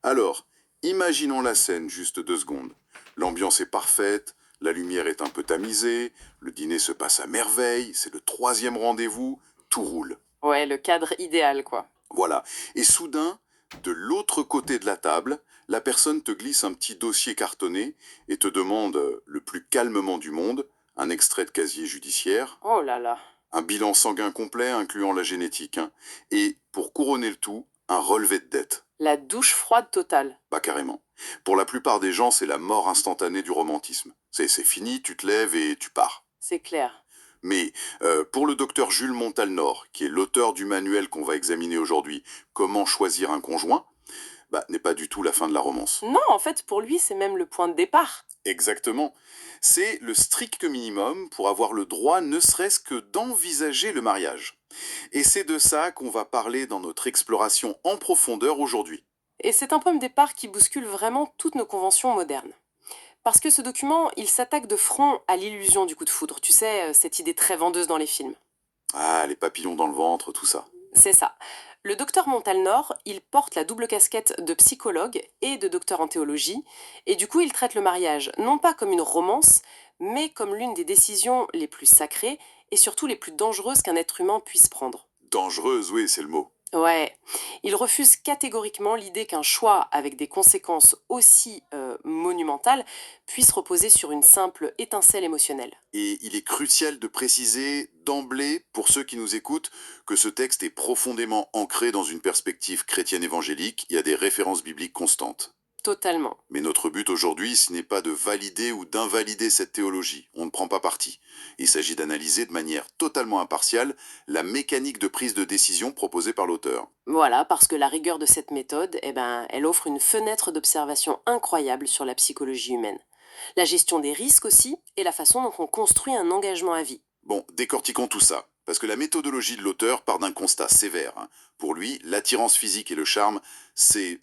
Alors, imaginons la scène juste 2 secondes. L'ambiance est parfaite, la lumière est un peu tamisée, le dîner se passe à merveille, c'est le troisième rendez-vous, tout roule. Ouais, le cadre idéal, quoi. Voilà. Et soudain, de l'autre côté de la table, la personne te glisse un petit dossier cartonné et te demande le plus calmement du monde un extrait de casier judiciaire, Oh là là. un bilan sanguin complet incluant la génétique, hein, et, pour couronner le tout, un relevé de dette. La douche froide totale. Bah carrément. Pour la plupart des gens, c'est la mort instantanée du romantisme. C'est fini, tu te lèves et tu pars. C'est clair. Mais pour le docteur Jules Montalnor, qui est l'auteur du manuel qu'on va examiner aujourd'hui, Comment choisir un conjoint, bah, n'est pas du tout la fin de la romance. Non, en fait, pour lui, c'est même le point de départ. Exactement. C'est le strict minimum pour avoir le droit ne serait-ce que d'envisager le mariage. Et c'est de ça qu'on va parler dans notre exploration en profondeur aujourd'hui. Et c'est un point de départ qui bouscule vraiment toutes nos conventions modernes. Parce que ce document, il s'attaque de front à l'illusion du coup de foudre. Tu sais, cette idée très vendeuse dans les films. Ah, les papillons dans le ventre, tout ça. C'est ça. Le docteur Montalnor, il porte la double casquette de psychologue et de docteur en théologie, et du coup il traite le mariage non pas comme une romance, mais comme l'une des décisions les plus sacrées et surtout les plus dangereuses qu'un être humain puisse prendre. Dangereuse, oui, c'est le mot. Ouais, il refuse catégoriquement l'idée qu'un choix avec des conséquences aussi monumentales puisse reposer sur une simple étincelle émotionnelle. Et il est crucial de préciser d'emblée, pour ceux qui nous écoutent, que ce texte est profondément ancré dans une perspective chrétienne évangélique. Il y a des références bibliques constantes. Totalement. Mais notre but aujourd'hui, ce n'est pas de valider ou d'invalider cette théologie. On ne prend pas parti. Il s'agit d'analyser de manière totalement impartiale la mécanique de prise de décision proposée par l'auteur. Voilà, parce que la rigueur de cette méthode, eh ben, elle offre une fenêtre d'observation incroyable sur la psychologie humaine. La gestion des risques aussi, et la façon dont on construit un engagement à vie. Bon, décortiquons tout ça. Parce que la méthodologie de l'auteur part d'un constat sévère, hein. Pour lui, l'attirance physique et le charme, ce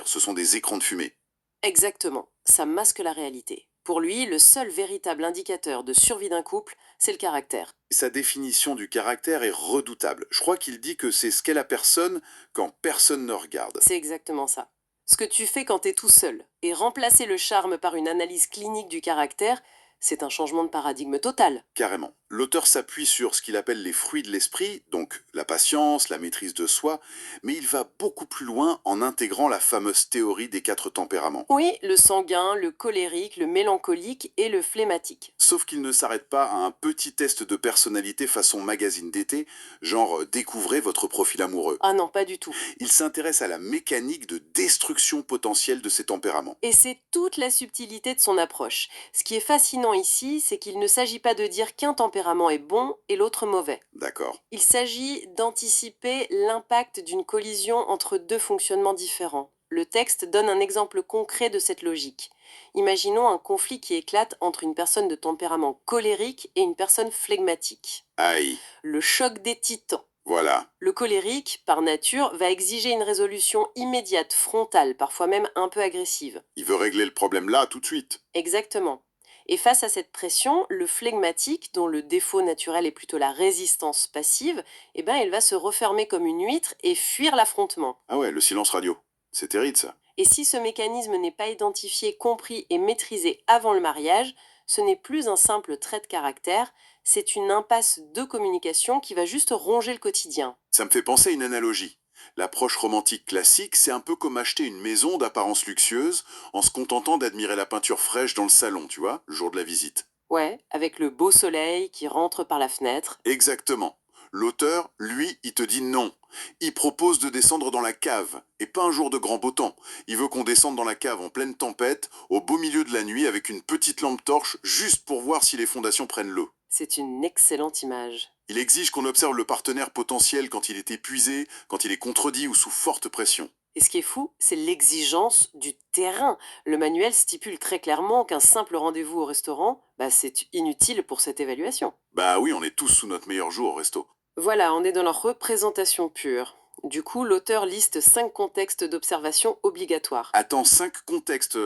sont des écrans de fumée. Exactement, ça masque la réalité. Pour lui, le seul véritable indicateur de survie d'un couple, c'est le caractère. Sa définition du caractère est redoutable. Je crois qu'il dit que c'est ce qu'est la personne quand personne ne regarde. C'est exactement ça. Ce que tu fais quand t'es tout seul, et remplacer le charme par une analyse clinique du caractère, c'est un changement de paradigme total. Carrément. L'auteur s'appuie sur ce qu'il appelle les fruits de l'esprit, donc la patience, la maîtrise de soi, mais il va beaucoup plus loin en intégrant la fameuse théorie des 4 tempéraments. Oui, le sanguin, le colérique, le mélancolique et le phlématique. Sauf qu'il ne s'arrête pas à un petit test de personnalité façon magazine d'été, genre découvrez votre profil amoureux. Ah non, pas du tout. Il s'intéresse à la mécanique de destruction potentielle de ces tempéraments. Et c'est toute la subtilité de son approche. Ce qui est fascinant ici, c'est qu'il ne s'agit pas de dire qu'un tempérament est bon et l'autre mauvais. D'accord. Il s'agit d'anticiper l'impact d'une collision entre deux fonctionnements différents. Le texte donne un exemple concret de cette logique. Imaginons un conflit qui éclate entre une personne de tempérament colérique et une personne flegmatique. Aïe. Le choc des titans. Voilà. Le colérique, par nature, va exiger une résolution immédiate, frontale, parfois même un peu agressive. Il veut régler le problème là, tout de suite. Exactement. Et face à cette pression, le flegmatique, dont le défaut naturel est plutôt la résistance passive, eh ben, il va se refermer comme une huître et fuir l'affrontement. Ah ouais, le silence radio. C'est terrible ça. Et si ce mécanisme n'est pas identifié, compris et maîtrisé avant le mariage, ce n'est plus un simple trait de caractère, c'est une impasse de communication qui va juste ronger le quotidien. Ça me fait penser à une analogie. L'approche romantique classique, c'est un peu comme acheter une maison d'apparence luxueuse en se contentant d'admirer la peinture fraîche dans le salon, tu vois, le jour de la visite. Ouais, avec le beau soleil qui rentre par la fenêtre. Exactement. L'auteur, lui, il te dit non. Il propose de descendre dans la cave, et pas un jour de grand beau temps. Il veut qu'on descende dans la cave en pleine tempête, au beau milieu de la nuit, avec une petite lampe torche, juste pour voir si les fondations prennent l'eau. C'est une excellente image. Il exige qu'on observe le partenaire potentiel quand il est épuisé, quand il est contredit ou sous forte pression. Et ce qui est fou, c'est l'exigence du terrain. Le manuel stipule très clairement qu'un simple rendez-vous au restaurant, c'est inutile pour cette évaluation. Bah oui, on est tous sous notre meilleur jour au resto. Voilà, on est dans leur représentation pure. Du coup, l'auteur liste 5 contextes d'observation obligatoires. Attends, 5 contextes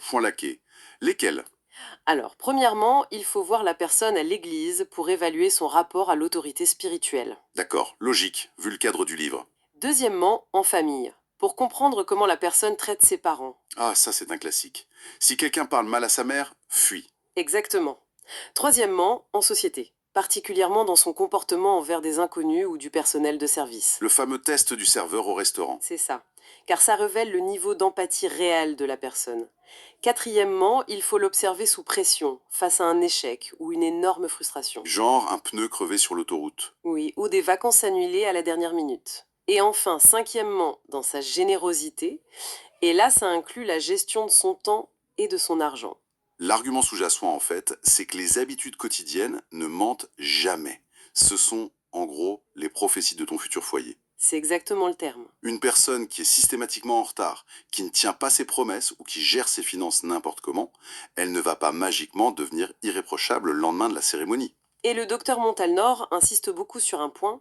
point laqués. Lesquels? Alors, premièrement, il faut voir la personne à l'église pour évaluer son rapport à l'autorité spirituelle. D'accord, logique, vu le cadre du livre. Deuxièmement, en famille, pour comprendre comment la personne traite ses parents. Ah, ça c'est un classique. Si quelqu'un parle mal à sa mère, fuis. Exactement. Troisièmement, en société, particulièrement dans son comportement envers des inconnus ou du personnel de service. Le fameux test du serveur au restaurant. C'est ça, car ça révèle le niveau d'empathie réel de la personne. Quatrièmement, il faut l'observer sous pression, face à un échec ou une énorme frustration. Genre un pneu crevé sur l'autoroute. Oui, ou des vacances annulées à la dernière minute. Et enfin, cinquièmement, dans sa générosité, et là ça inclut la gestion de son temps et de son argent. L'argument sous-jacent, en fait, c'est que les habitudes quotidiennes ne mentent jamais. Ce sont, en gros, les prophéties de ton futur foyer. C'est exactement le terme. Une personne qui est systématiquement en retard, qui ne tient pas ses promesses ou qui gère ses finances n'importe comment, elle ne va pas magiquement devenir irréprochable le lendemain de la cérémonie. Et le docteur Montalnor insiste beaucoup sur un point,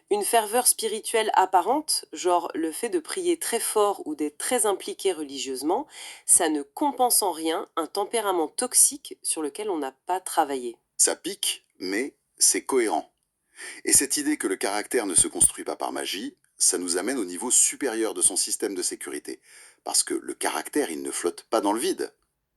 une ferveur spirituelle apparente, genre le fait de prier très fort ou d'être très impliqué religieusement, ça ne compense en rien un tempérament toxique sur lequel on n'a pas travaillé. Ça pique, mais c'est cohérent. Et cette idée que le caractère ne se construit pas par magie, ça nous amène au niveau supérieur de son système de sécurité. Parce que le caractère, il ne flotte pas dans le vide.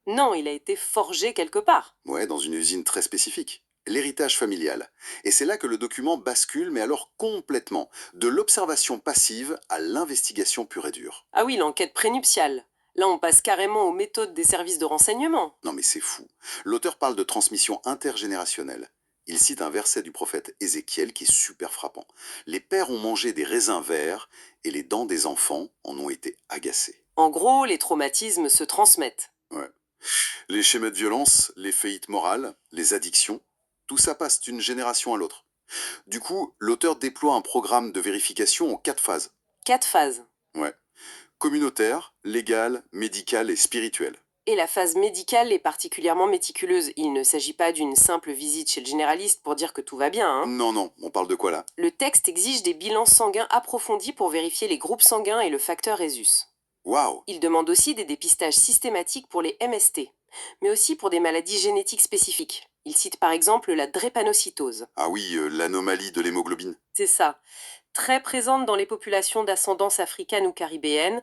Non, il a été forgé quelque part. Ouais, dans une usine très spécifique. L'héritage familial. Et c'est là que le document bascule, mais alors complètement, de l'observation passive à l'investigation pure et dure. Ah oui, l'enquête prénuptiale. Là, on passe carrément aux méthodes des services de renseignement. Non mais c'est fou. L'auteur parle de transmission intergénérationnelle. Il cite un verset du prophète Ézéchiel qui est super frappant. Les pères ont mangé des raisins verts et les dents des enfants en ont été agacées. En gros, les traumatismes se transmettent. Ouais. Les schémas de violence, les faillites morales, les addictions, tout ça passe d'une génération à l'autre. Du coup, l'auteur déploie un programme de vérification en 4 phases. 4 phases. Ouais. Communautaire, légale, médicale et spirituelle. Et la phase médicale est particulièrement méticuleuse. Il ne s'agit pas d'une simple visite chez le généraliste pour dire que tout va bien, hein. Non, non, on parle de quoi là? Le texte exige des bilans sanguins approfondis pour vérifier les groupes sanguins et le facteur Rhésus. Waouh! Il demande aussi des dépistages systématiques pour les MST, mais aussi pour des maladies génétiques spécifiques. Il cite par exemple la drépanocytose. Ah oui, l'anomalie de l'hémoglobine. C'est ça. Très présente dans les populations d'ascendance africaine ou caribéenne.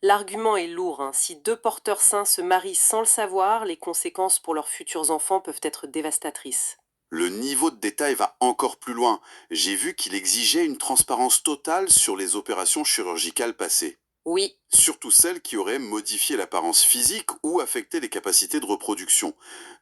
L'argument est lourd, hein. Si deux porteurs sains se marient sans le savoir, les conséquences pour leurs futurs enfants peuvent être dévastatrices. Le niveau de détail va encore plus loin. J'ai vu qu'il exigeait une transparence totale sur les opérations chirurgicales passées. Oui, Surtout celles qui auraient modifié l'apparence physique ou affecté les capacités de reproduction.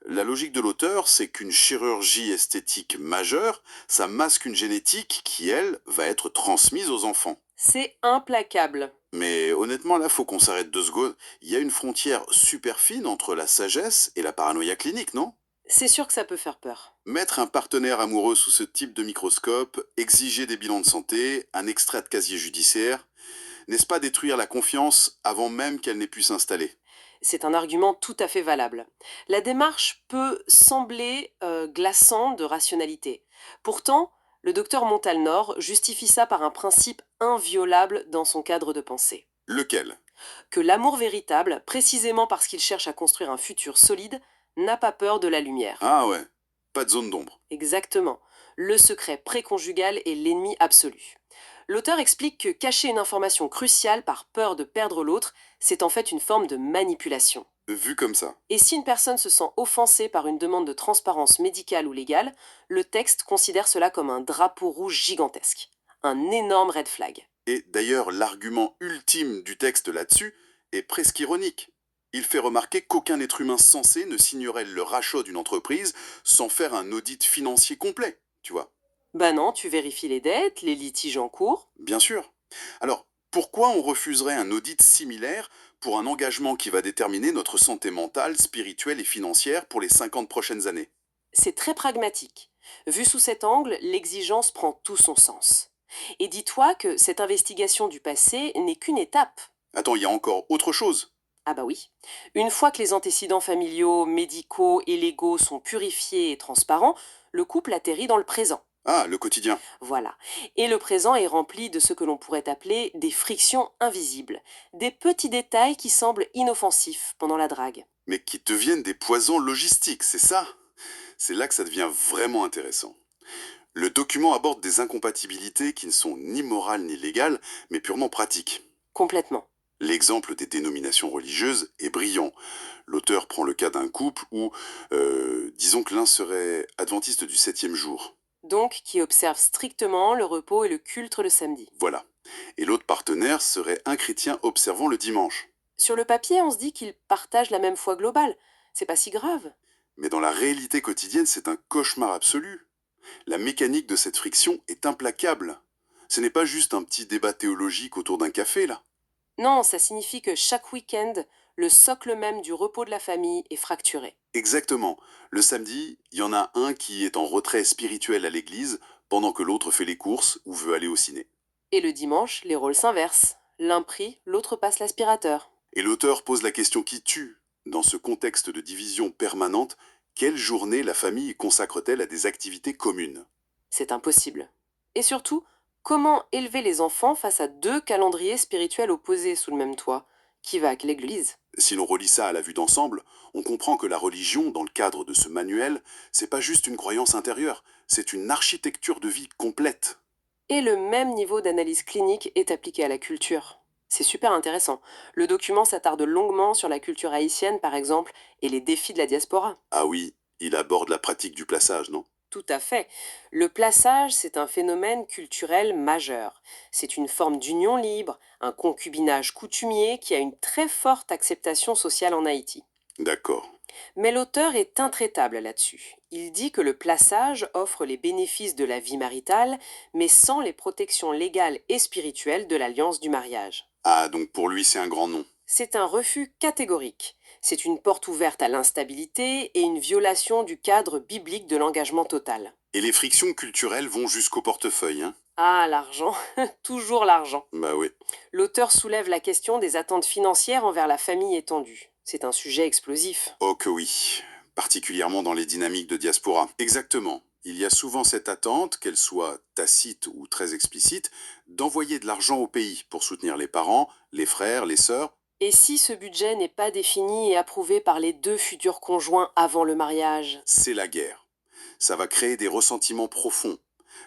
La logique de l'auteur, c'est qu'une chirurgie esthétique majeure, ça masque une génétique qui, elle, va être transmise aux enfants. c'est implacable. Mais honnêtement, là, faut qu'on s'arrête 2 secondes. Il y a une frontière super fine entre la sagesse et la paranoïa clinique, non? C'est sûr que ça peut faire peur. Mettre un partenaire amoureux sous ce type de microscope, exiger des bilans de santé, un extrait de casier judiciaire, n'est-ce pas détruire la confiance avant même qu'elle n'ait pu s'installer? C'est un argument tout à fait valable. La démarche peut sembler glaçante de rationalité. Pourtant, le docteur Montalnor justifie ça par un principe inviolable dans son cadre de pensée. Lequel? Que l'amour véritable, précisément parce qu'il cherche à construire un futur solide, n'a pas peur de la lumière. Ah ouais, pas de zone d'ombre. Exactement. Le secret préconjugal est l'ennemi absolu. L'auteur explique que cacher une information cruciale par peur de perdre l'autre, c'est en fait une forme de manipulation. Vu comme ça. Et si une personne se sent offensée par une demande de transparence médicale ou légale, le texte considère cela comme un drapeau rouge gigantesque. Un énorme red flag. Et d'ailleurs, l'argument ultime du texte là-dessus est presque ironique. Il fait remarquer qu'aucun être humain sensé ne signerait le rachat d'une entreprise sans faire un audit financier complet, tu vois. Bah non, tu vérifies les dettes, les litiges en cours. Bien sûr. Alors, pourquoi on refuserait un audit similaire pour un engagement qui va déterminer notre santé mentale, spirituelle et financière pour les 50 prochaines années? C'est très pragmatique. Vu sous cet angle, l'exigence prend tout son sens. Et dis-toi que cette investigation du passé n'est qu'une étape. Attends, il y a encore autre chose. Ah bah oui. Une fois que les antécédents familiaux, médicaux et légaux sont purifiés et transparents, le couple atterrit dans le présent. Ah, le quotidien. Voilà. Et le présent est rempli de ce que l'on pourrait appeler des frictions invisibles, des petits détails qui semblent inoffensifs pendant la drague. Mais qui deviennent des poisons logistiques, c'est ça? C'est là que ça devient vraiment intéressant. Le document aborde des incompatibilités qui ne sont ni morales ni légales, mais purement pratiques. Complètement. L'exemple des dénominations religieuses est brillant. L'auteur prend le cas d'un couple où, disons que l'un serait adventiste du septième jour. Donc, qui observe strictement le repos et le culte le samedi. Voilà. Et l'autre partenaire serait un chrétien observant le dimanche. Sur le papier, on se dit qu'ils partagent la même foi globale. C'est pas si grave. Mais dans la réalité quotidienne, c'est un cauchemar absolu. La mécanique de cette friction est implacable. Ce n'est pas juste un petit débat théologique autour d'un café, là. Non, ça signifie que chaque week-end, le socle même du repos de la famille est fracturé. Exactement. Le samedi, il y en a un qui est en retrait spirituel à l'église, pendant que l'autre fait les courses ou veut aller au ciné. Et le dimanche, les rôles s'inversent. L'un prie, l'autre passe l'aspirateur. Et l'auteur pose la question qui tue. Dans ce contexte de division permanente, quelle journée la famille consacre-t-elle à des activités communes? C'est impossible. Et surtout, comment élever les enfants face à deux calendriers spirituels opposés sous le même toit? Qui va à l'église? Si l'on relie ça à la vue d'ensemble, on comprend que la religion, dans le cadre de ce manuel, c'est pas juste une croyance intérieure, c'est une architecture de vie complète. Et le même niveau d'analyse clinique est appliqué à la culture. C'est super intéressant. Le document s'attarde longuement sur la culture haïtienne, par exemple, et les défis de la diaspora. Ah oui, il aborde la pratique du plaçage, non? Tout à fait. Le plaçage, c'est un phénomène culturel majeur. C'est une forme d'union libre, un concubinage coutumier qui a une très forte acceptation sociale en Haïti. D'accord. Mais l'auteur est intraitable là-dessus. Il dit que le plaçage offre les bénéfices de la vie maritale, mais sans les protections légales et spirituelles de l'alliance du mariage. Ah, donc pour lui c'est un grand nom. C'est un refus catégorique. C'est une porte ouverte à l'instabilité et une violation du cadre biblique de l'engagement total. Et les frictions culturelles vont jusqu'au portefeuille, hein? Ah, l'argent, toujours l'argent. Bah oui. L'auteur soulève la question des attentes financières envers la famille étendue. C'est un sujet explosif. Oh que oui, particulièrement dans les dynamiques de diaspora. Exactement. Il y a souvent cette attente, qu'elle soit tacite ou très explicite, d'envoyer de l'argent au pays pour soutenir les parents, les frères, les sœurs. Et si ce budget n'est pas défini et approuvé par les deux futurs conjoints avant le mariage? C'est la guerre. Ça va créer des ressentiments profonds.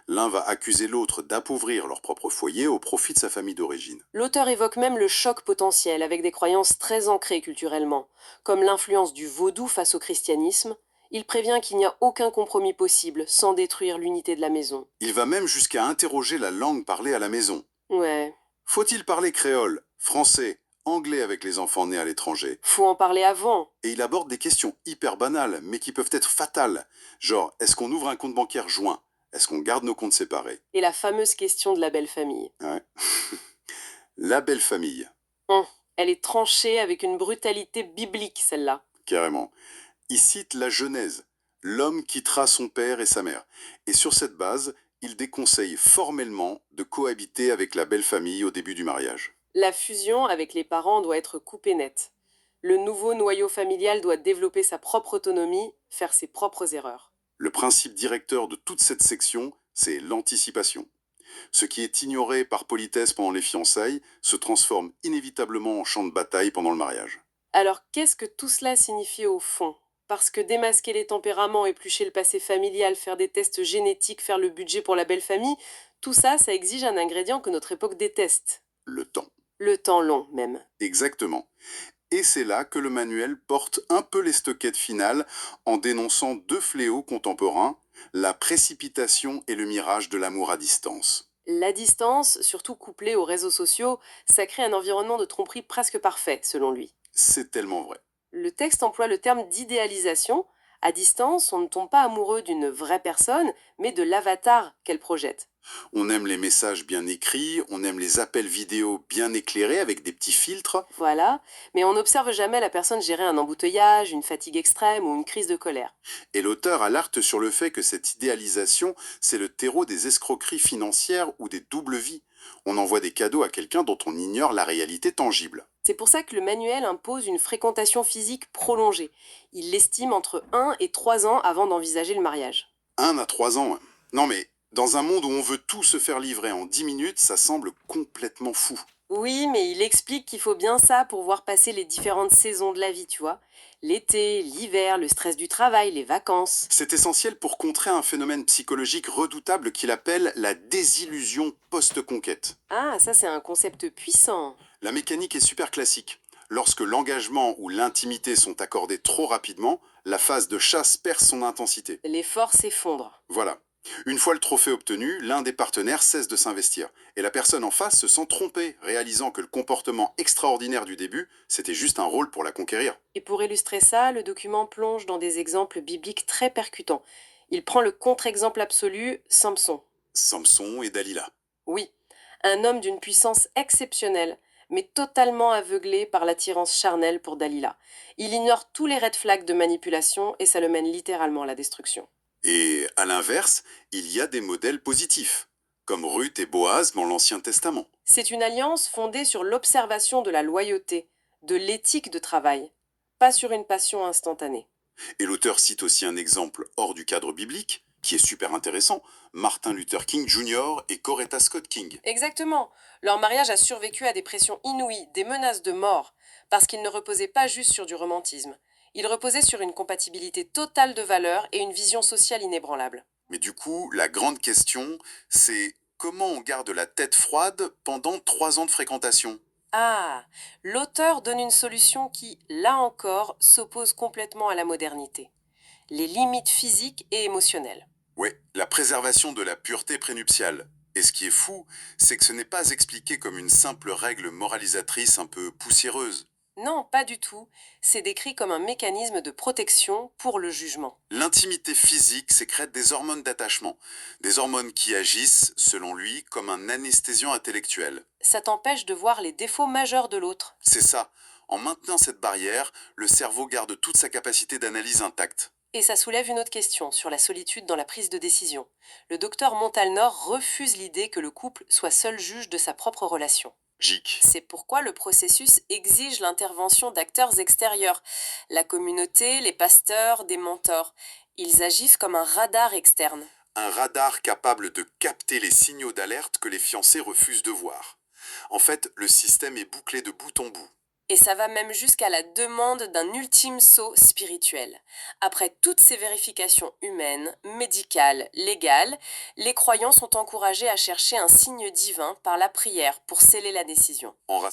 L'un va accuser l'autre d'appauvrir leur propre foyer au profit de sa famille d'origine. L'auteur évoque même le choc potentiel avec des croyances très ancrées culturellement, comme l'influence du vaudou face au christianisme. Il prévient qu'il n'y a aucun compromis possible sans détruire l'unité de la maison. Il va même jusqu'à interroger la langue parlée à la maison. Ouais, Faut-il parler créole, français, anglais avec les enfants nés à l'étranger? faut en parler avant. Et il aborde des questions hyper banales, mais qui peuvent être fatales. Genre, est-ce qu'on ouvre un compte bancaire joint? Est-ce qu'on garde nos comptes séparés? Et la fameuse question de la belle famille. Ouais. La belle famille, Elle est tranchée avec une brutalité biblique, celle-là. carrément. Il cite la Genèse. L'homme quittera son père et sa mère. Et sur cette base, il déconseille formellement de cohabiter avec la belle famille au début du mariage. La fusion avec les parents doit être coupée nette. Le nouveau noyau familial doit développer sa propre autonomie, faire ses propres erreurs. Le principe directeur de toute cette section, c'est l'anticipation. Ce qui est ignoré par politesse pendant les fiançailles se transforme inévitablement en champ de bataille pendant le mariage. Alors qu'est-ce que tout cela signifie au fond? Parce que démasquer les tempéraments, éplucher le passé familial, faire des tests génétiques, faire le budget pour la belle famille, tout ça, ça exige un ingrédient que notre époque déteste. Le temps. Le temps long même. Exactement. Et c'est là que le manuel porte un peu l'estoquette finale en dénonçant deux fléaux contemporains, la précipitation et le mirage de l'amour à distance. La distance, surtout couplée aux réseaux sociaux, ça crée un environnement de tromperie presque parfait, selon lui. C'est tellement vrai. Le texte emploie le terme d'idéalisation. À distance, on ne tombe pas amoureux d'une vraie personne, mais de l'avatar qu'elle projette. On aime les messages bien écrits, on aime les appels vidéo bien éclairés avec des petits filtres. Voilà, mais on n'observe jamais la personne gérer un embouteillage, une fatigue extrême ou une crise de colère. Et l'auteur alerte sur le fait que cette idéalisation, c'est le terreau des escroqueries financières ou des doubles vies. On envoie des cadeaux à quelqu'un dont on ignore la réalité tangible. C'est pour ça que le manuel impose une fréquentation physique prolongée. Il l'estime entre 1 et 3 ans avant d'envisager le mariage. 1 à 3 ans. Non mais, dans un monde où on veut tout se faire livrer en 10 minutes, ça semble complètement fou. Oui, mais il explique qu'il faut bien ça pour voir passer les différentes saisons de la vie, tu vois. L'été, l'hiver, le stress du travail, les vacances. C'est essentiel pour contrer un phénomène psychologique redoutable qu'il appelle la désillusion post-conquête. Ah, ça c'est un concept puissant. La mécanique est super classique. Lorsque l'engagement ou l'intimité sont accordés trop rapidement, la phase de chasse perd son intensité. L'effort s'effondre. Voilà. Une fois le trophée obtenu, l'un des partenaires cesse de s'investir. Et la personne en face se sent trompée, réalisant que le comportement extraordinaire du début, c'était juste un rôle pour la conquérir. Et pour illustrer ça, le document plonge dans des exemples bibliques très percutants. Il prend le contre-exemple absolu, Samson. Samson et Dalila. Oui, un homme d'une puissance exceptionnelle, mais totalement aveuglé par l'attirance charnelle pour Dalila. Il ignore tous les red flags de manipulation et ça le mène littéralement à la destruction. Et à l'inverse, il y a des modèles positifs, comme Ruth et Boaz dans l'Ancien Testament. C'est une alliance fondée sur l'observation de la loyauté, de l'éthique de travail, pas sur une passion instantanée. Et l'auteur cite aussi un exemple hors du cadre biblique, qui est super intéressant, Martin Luther King Jr. et Coretta Scott King. Exactement. Leur mariage a survécu à des pressions inouïes, des menaces de mort, parce qu'il ne reposait pas juste sur du romantisme. Il reposait sur une compatibilité totale de valeurs et une vision sociale inébranlable. Mais du coup, la grande question, c'est comment on garde la tête froide pendant 3 ans de fréquentation? Ah, l'auteur donne une solution qui, là encore, s'oppose complètement à la modernité. Les limites physiques et émotionnelles. Ouais, la préservation de la pureté prénuptiale. Et ce qui est fou, c'est que ce n'est pas expliqué comme une simple règle moralisatrice un peu poussiéreuse. Non, pas du tout. C'est décrit comme un mécanisme de protection pour le jugement. L'intimité physique sécrète des hormones d'attachement, des hormones qui agissent, selon lui, comme un anesthésiant intellectuel. Ça t'empêche de voir les défauts majeurs de l'autre. C'est ça, en maintenant cette barrière, le cerveau garde toute sa capacité d'analyse intacte. Et ça soulève une autre question sur la solitude dans la prise de décision. Le docteur Montalnor refuse l'idée que le couple soit seul juge de sa propre relation. Gic. C'est pourquoi le processus exige l'intervention d'acteurs extérieurs, la communauté, les pasteurs, des mentors. Ils agissent comme un radar externe. Un radar capable de capter les signaux d'alerte que les fiancés refusent de voir. En fait, le système est bouclé de bout en bout. Et ça va même jusqu'à la demande d'un ultime saut spirituel. Après toutes ces vérifications humaines, médicales, légales, les croyants sont encouragés à chercher un signe divin par la prière pour sceller la décision. En